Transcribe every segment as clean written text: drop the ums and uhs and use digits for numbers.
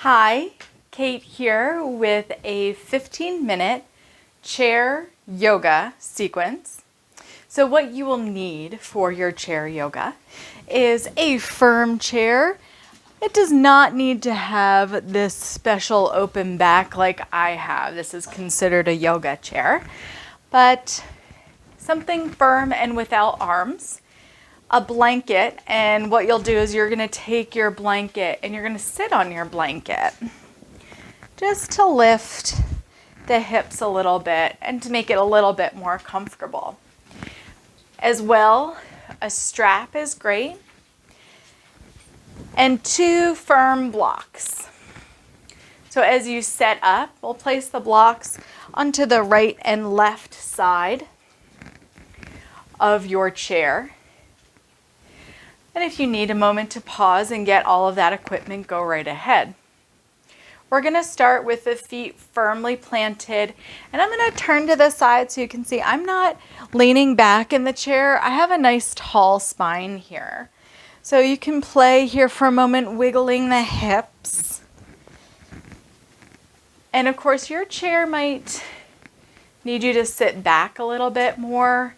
Hi, Kate here with a 15-minute chair yoga sequence. So what you will need for your chair yoga is a firm chair. It does not need to have this special open back like I have. This is considered a yoga chair, but something firm and without arms. A blanket, and what you'll do is you're going to take your blanket and you're going to sit on your blanket just to lift the hips a little bit and to make it a little bit more comfortable. As well, a strap is great, and 2 firm blocks. So as you set up, we'll place the blocks onto the right and left side of your chair. And if you need a moment to pause and get all of that equipment, go right ahead. We're going to start with the feet firmly planted, and I'm going to turn to the side so you can see I'm not leaning back in the chair. I have a nice tall spine here. So you can play here for a moment, wiggling the hips. And of course, your chair might need you to sit back a little bit more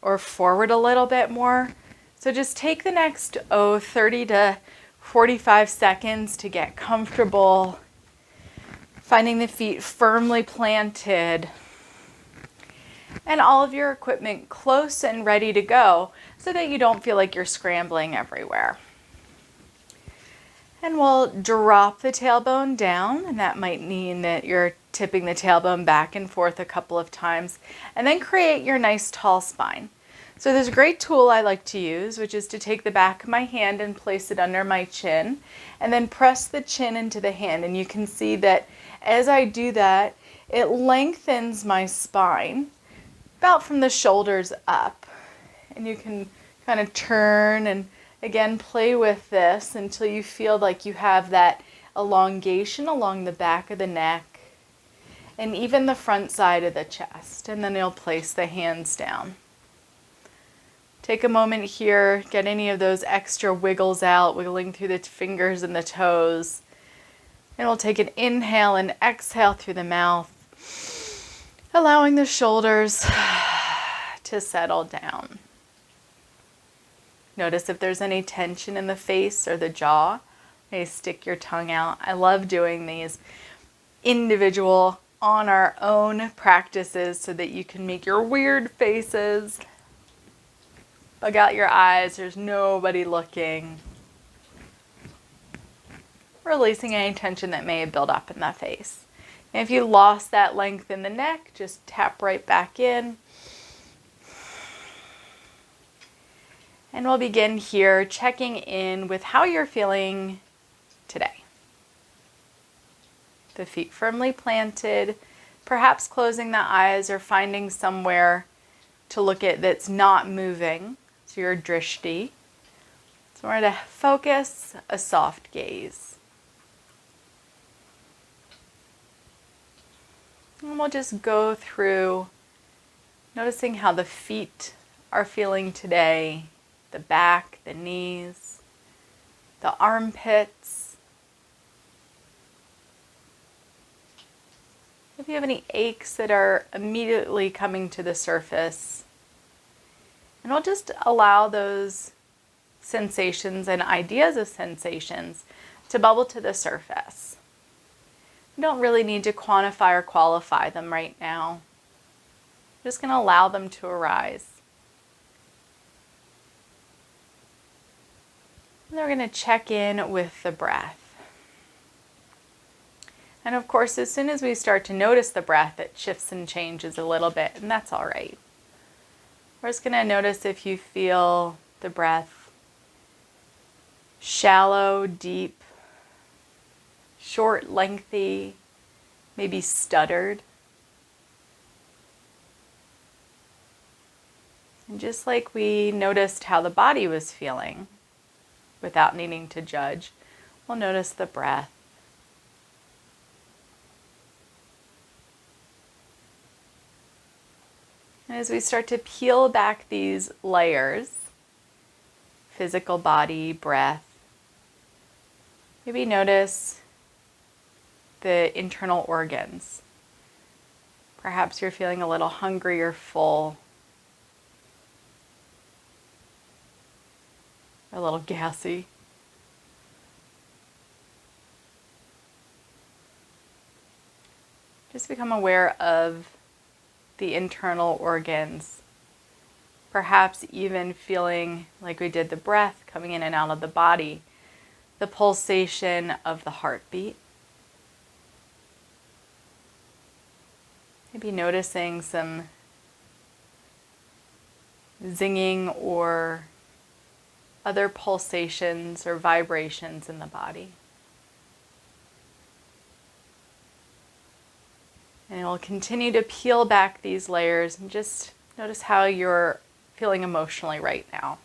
or forward a little bit more. So just take the next 30 to 45 seconds to get comfortable, finding the feet firmly planted and all of your equipment close and ready to go so that you don't feel like you're scrambling everywhere. And we'll drop the tailbone down, and that might mean that you're tipping the tailbone back and forth a couple of times, and then create your nice tall spine. So there's a great tool I like to use, which is to take the back of my hand and place it under my chin, and then press the chin into the hand. And you can see that as I do that, it lengthens my spine about from the shoulders up. And you can kind of turn and again play with this until you feel like you have that elongation along the back of the neck and even the front side of the chest. And then you'll place the hands down. Take a moment here, get any of those extra wiggles out, wiggling through the fingers and the toes. And we'll take an inhale and exhale through the mouth, allowing the shoulders to settle down. Notice if there's any tension in the face or the jaw. Maybe stick your tongue out. I love doing these individual on our own practices so that you can make your weird faces. Bug out your eyes, there's nobody looking. Releasing any tension that may have built up in that face. And if you lost that length in the neck, just tap right back in. And we'll begin here checking in with how you're feeling today. The feet firmly planted, perhaps closing the eyes or finding somewhere to look at that's not moving. So your drishti. So we're going to focus a soft gaze. And we'll just go through noticing how the feet are feeling today, the back, the knees, the armpits. If you have any aches that are immediately coming to the surface, and we'll just allow those sensations and ideas of sensations to bubble to the surface. You don't really need to quantify or qualify them right now. You're just going to allow them to arise. And then we're going to check in with the breath. And of course, as soon as we start to notice the breath, it shifts and changes a little bit, and that's all right. We're just going to notice if you feel the breath shallow, deep, short, lengthy, maybe stuttered. And just like we noticed how the body was feeling without needing to judge, we'll notice the breath. And as we start to peel back these layers, physical body, breath, maybe notice the internal organs. Perhaps you're feeling a little hungry or full, a little gassy. Just become aware of the internal organs. Perhaps even feeling like we did the breath coming in and out of the body, the pulsation of the heartbeat. Maybe noticing some zinging or other pulsations or vibrations in the body. And we'll continue to peel back these layers and just notice how you're feeling emotionally right now.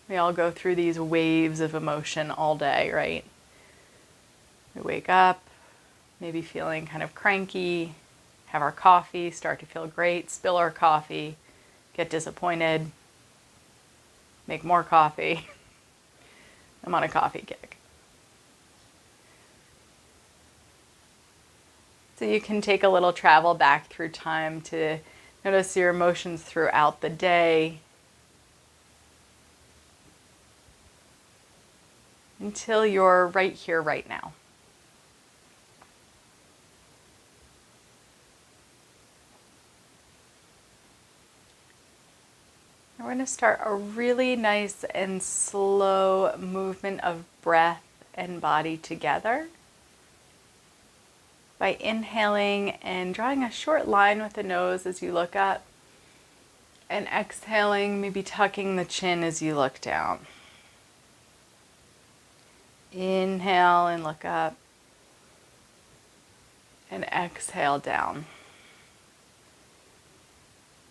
We all go through these waves of emotion all day, right? We wake up, maybe feeling kind of cranky, have our coffee, start to feel great, spill our coffee, get disappointed, make more coffee. I'm on a coffee kick. So you can take a little travel back through time to notice your emotions throughout the day until you're right here, right now. We're going to start a really nice and slow movement of breath and body together by inhaling and drawing a short line with the nose as you look up, and exhaling, maybe tucking the chin as you look down. Inhale and look up, and exhale down.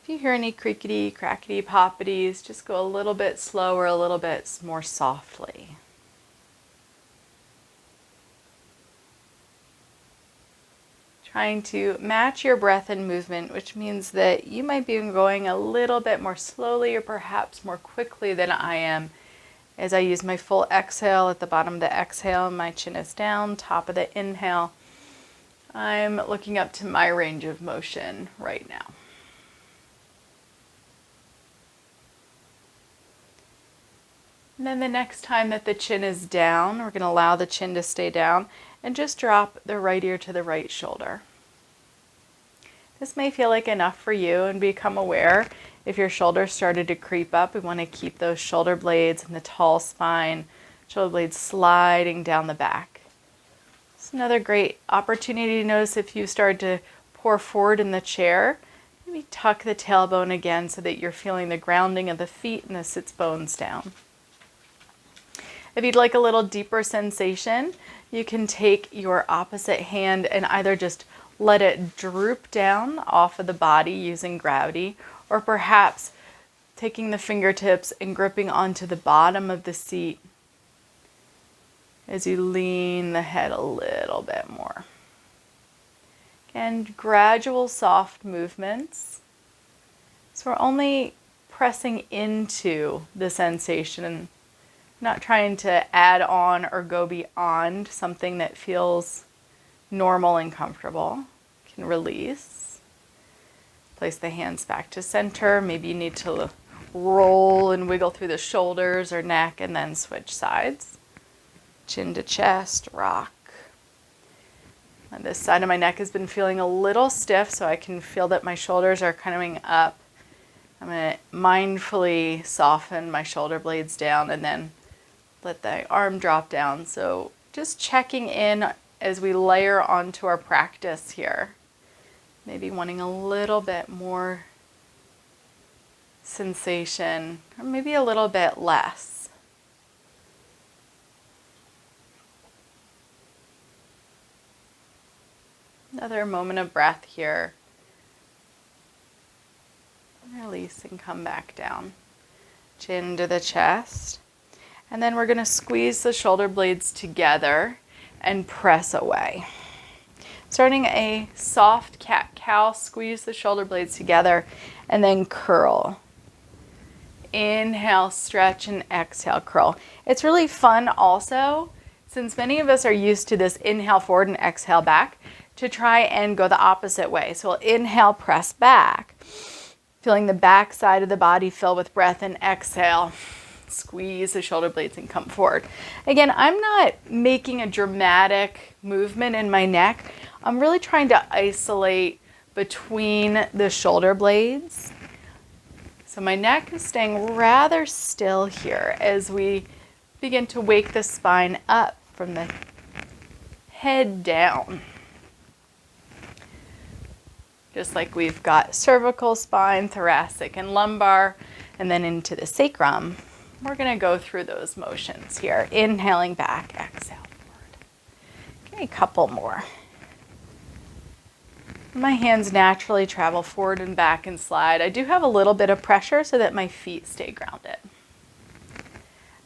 If you hear any creakety, crackety, poppities, just go a little bit slower, a little bit more softly. Trying to match your breath and movement, which means that you might be going a little bit more slowly or perhaps more quickly than I am. As I use my full exhale at the bottom of the exhale, my chin is down, top of the inhale. I'm looking up to my range of motion right now. And then the next time that the chin is down, we're going to allow the chin to stay down and just drop the right ear to the right shoulder. This may feel like enough for you, and become aware if your shoulders started to creep up. We want to keep those shoulder blades and the tall spine, shoulder blades sliding down the back. It's another great opportunity to notice if you start to pour forward in the chair. Maybe tuck the tailbone again so that you're feeling the grounding of the feet and the sits bones down. If you'd like a little deeper sensation, you can take your opposite hand and either just let it droop down off of the body using gravity, or perhaps taking the fingertips and gripping onto the bottom of the seat as you lean the head a little bit more. And gradual soft movements. So we're only pressing into the sensation, not trying to add on or go beyond something that feels normal and comfortable. You can release. Place the hands back to center. Maybe you need to roll and wiggle through the shoulders or neck and then switch sides. Chin to chest, rock. And this side of my neck has been feeling a little stiff, so I can feel that my shoulders are coming up. I'm going to mindfully soften my shoulder blades down and then let the arm drop down. So just checking in as we layer onto our practice here. Maybe wanting a little bit more sensation, or maybe a little bit less. Another moment of breath here. Release and come back down. Chin to the chest. And then we're going to squeeze the shoulder blades together and press away. Starting a soft cat-cow, squeeze the shoulder blades together and then curl. Inhale, stretch, and exhale, curl. It's really fun also since many of us are used to this inhale forward and exhale back, to try and go the opposite way. So we'll inhale, press back, feeling the back side of the body fill with breath, and exhale, squeeze the shoulder blades and come forward. Again, I'm not making a dramatic movement in my neck. I'm really trying to isolate between the shoulder blades. So my neck is staying rather still here as we begin to wake the spine up from the head down. Just like we've got cervical spine, thoracic, and lumbar, and then into the sacrum. We're going to go through those motions here. Inhaling back, exhale forward. Okay, a couple more. My hands naturally travel forward and back and slide. I do have a little bit of pressure so that my feet stay grounded.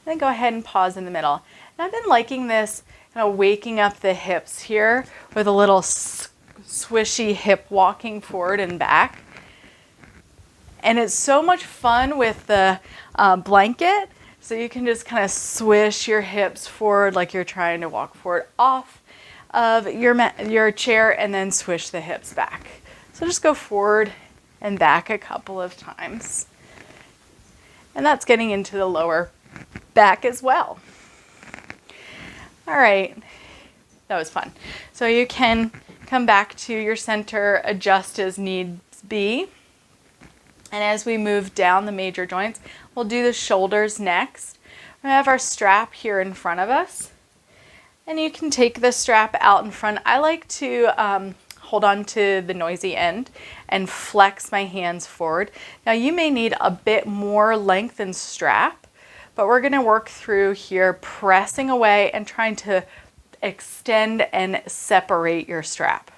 Then go ahead and pause in the middle. And I've been liking this, waking up the hips here with a little swishy hip walking forward and back. And it's so much fun with the blanket. So you can just kind of swish your hips forward like you're trying to walk forward off of your chair, and then swish the hips back. So just go forward and back a couple of times. And that's getting into the lower back as well. All right, that was fun. So you can come back to your center, adjust as needs be. And as we move down the major joints, we'll do the shoulders next. We have our strap here in front of us. And you can take the strap out in front. I like to hold on to the noisy end and flex my hands forward. Now you may need a bit more length and strap, but we're gonna work through here, pressing away and trying to extend and separate your strap.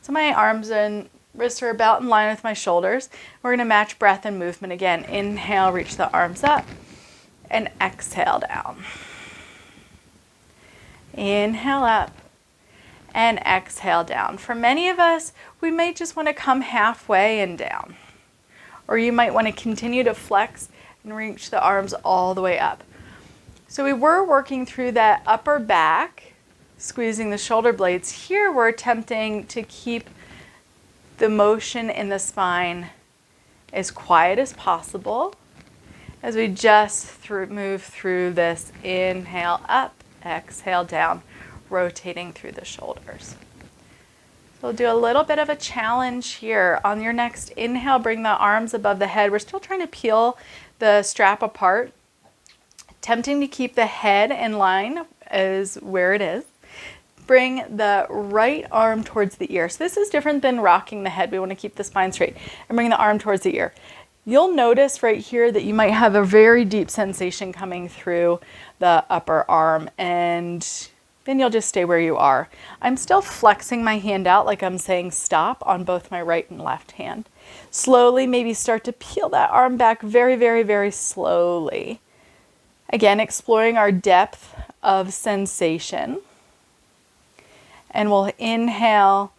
So my arms and wrists are about in line with my shoulders. We're gonna match breath and movement again. Inhale, reach the arms up, and exhale down. Inhale up and exhale down. For many of us, we may just want to come halfway and down. Or you might want to continue to flex and reach the arms all the way up. So we were working through that upper back, squeezing the shoulder blades. Here we're attempting to keep the motion in the spine as quiet as possible as we just move through this. Inhale up, exhale down, rotating through the shoulders. So we'll do a little bit of a challenge here. On your next inhale, bring the arms above the head. We're still trying to peel the strap apart, attempting to keep the head in line as where it is. Bring the right arm towards the ear. So this is different than rocking the head. We want to keep the spine straight. And bring the arm towards the ear. You'll notice right here that you might have a very deep sensation coming through the upper arm, and then you'll just stay where you are. I'm still flexing my hand out like I'm saying stop on both my right and left hand. Slowly, maybe start to peel that arm back very, very, very slowly. Again, exploring our depth of sensation. And we'll inhale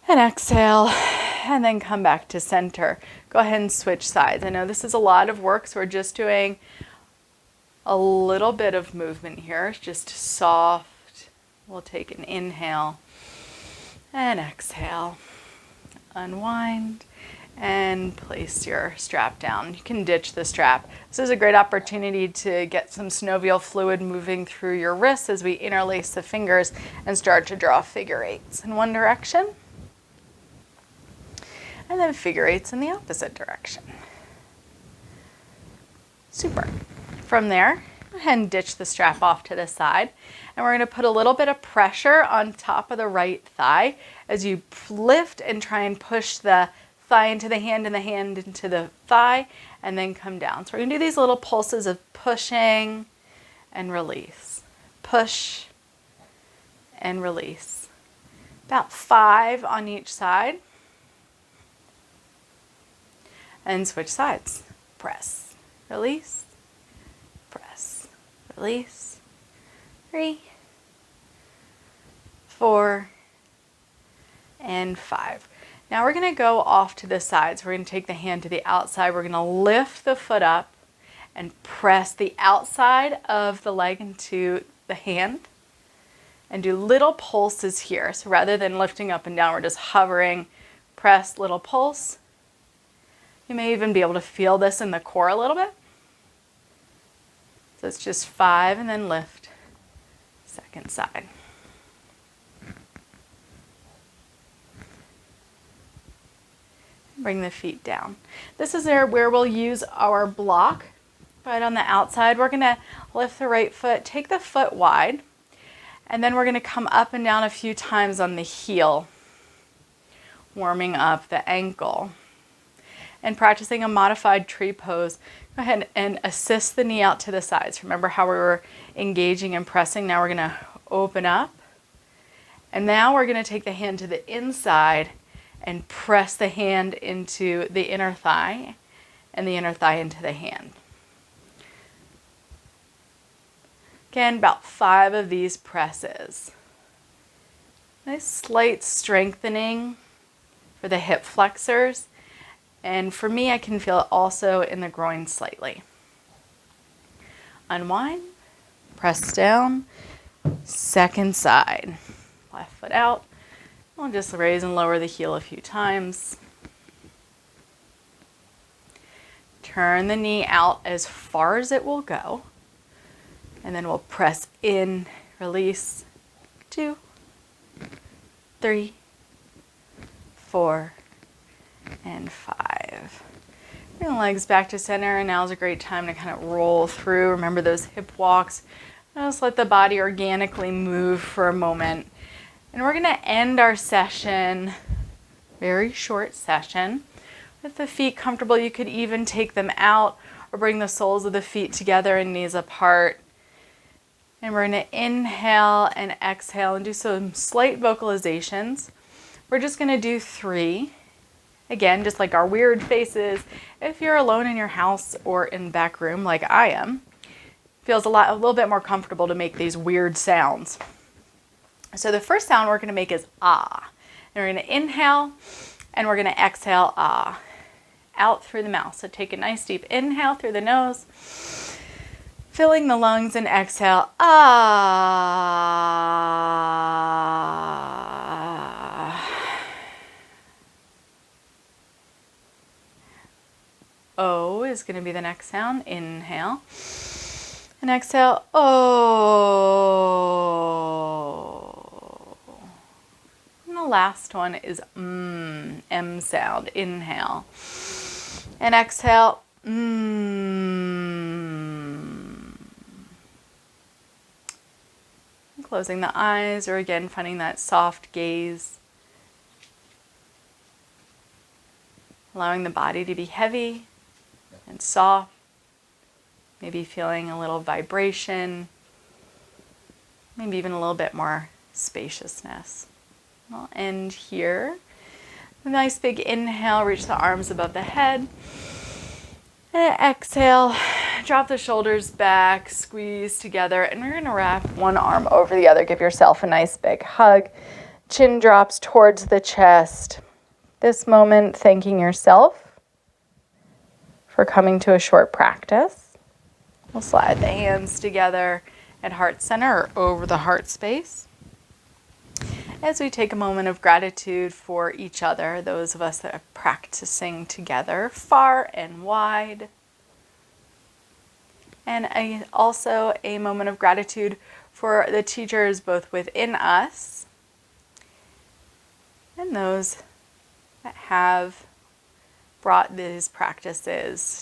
and exhale, and then come back to center. Go ahead and switch sides. I know this is a lot of work, so we're just doing a little bit of movement here, just soft. We'll take an inhale and exhale. Unwind and place your strap down. You can ditch the strap. This is a great opportunity to get some synovial fluid moving through your wrists as we interlace the fingers and start to draw figure eights in one direction. And then figure eights in the opposite direction. Super. From there, go ahead and ditch the strap off to the side. And we're going to put a little bit of pressure on top of the right thigh as you lift and try and push the thigh into the hand and the hand into the thigh, and then come down. So we're going to do these little pulses of pushing and release. Push and release. About 5 on each side. And switch sides. Press, release, press, release. 3, 4, and 5. Now we're going to go off to the sides. We're going to take the hand to the outside. We're going to lift the foot up and press the outside of the leg into the hand and do little pulses here. So rather than lifting up and down, we're just hovering, press, little pulse. You may even be able to feel this in the core a little bit. So it's just 5 and then lift, second side. Bring the feet down. This is where we'll use our block. Right on the outside, we're going to lift the right foot, take the foot wide, and then we're going to come up and down a few times on the heel, warming up the ankle. And practicing a modified tree pose, go ahead and assist the knee out to the sides. Remember how we were engaging and pressing? Now we're going to open up. And now we're going to take the hand to the inside and press the hand into the inner thigh and the inner thigh into the hand. Again, about 5 of these presses. Nice slight strengthening for the hip flexors. And for me, I can feel it also in the groin slightly. Unwind, press down, second side. Left foot out. We'll just raise and lower the heel a few times. Turn the knee out as far as it will go. And then we'll press in, release, 2, 3, 4, and 5. Bring the legs back to center, and now is a great time to kind of roll through. Remember those hip walks. Just let the body organically move for a moment. And we're going to end our session, very short session, with the feet comfortable. You could even take them out or bring the soles of the feet together and knees apart. And we're going to inhale and exhale and do some slight vocalizations. We're just going to do 3. Again, just like our weird faces. If you're alone in your house or in the back room like I am, it feels a little bit more comfortable to make these weird sounds. So the first sound we're going to make is ah. And we're going to inhale and we're going to exhale ah. Out through the mouth. So take a nice deep inhale through the nose. Filling the lungs, and exhale, ah. O is going to be the next sound. Inhale. And exhale, oh. And the last one is M sound. Inhale. And exhale, Closing the eyes, or again, finding that soft gaze. Allowing the body to be heavy and soft. Maybe feeling a little vibration. Maybe even a little bit more spaciousness. I'll end here. A nice big inhale, reach the arms above the head. And exhale, drop the shoulders back, squeeze together, and we're going to wrap one arm over the other. Give yourself a nice big hug. Chin drops towards the chest. This moment, thanking yourself for coming to a short practice. We'll slide the hands together at heart center or over the heart space. As we take a moment of gratitude for each other, those of us that are practicing together, far and wide. And also a moment of gratitude for the teachers both within us and those that have brought these practices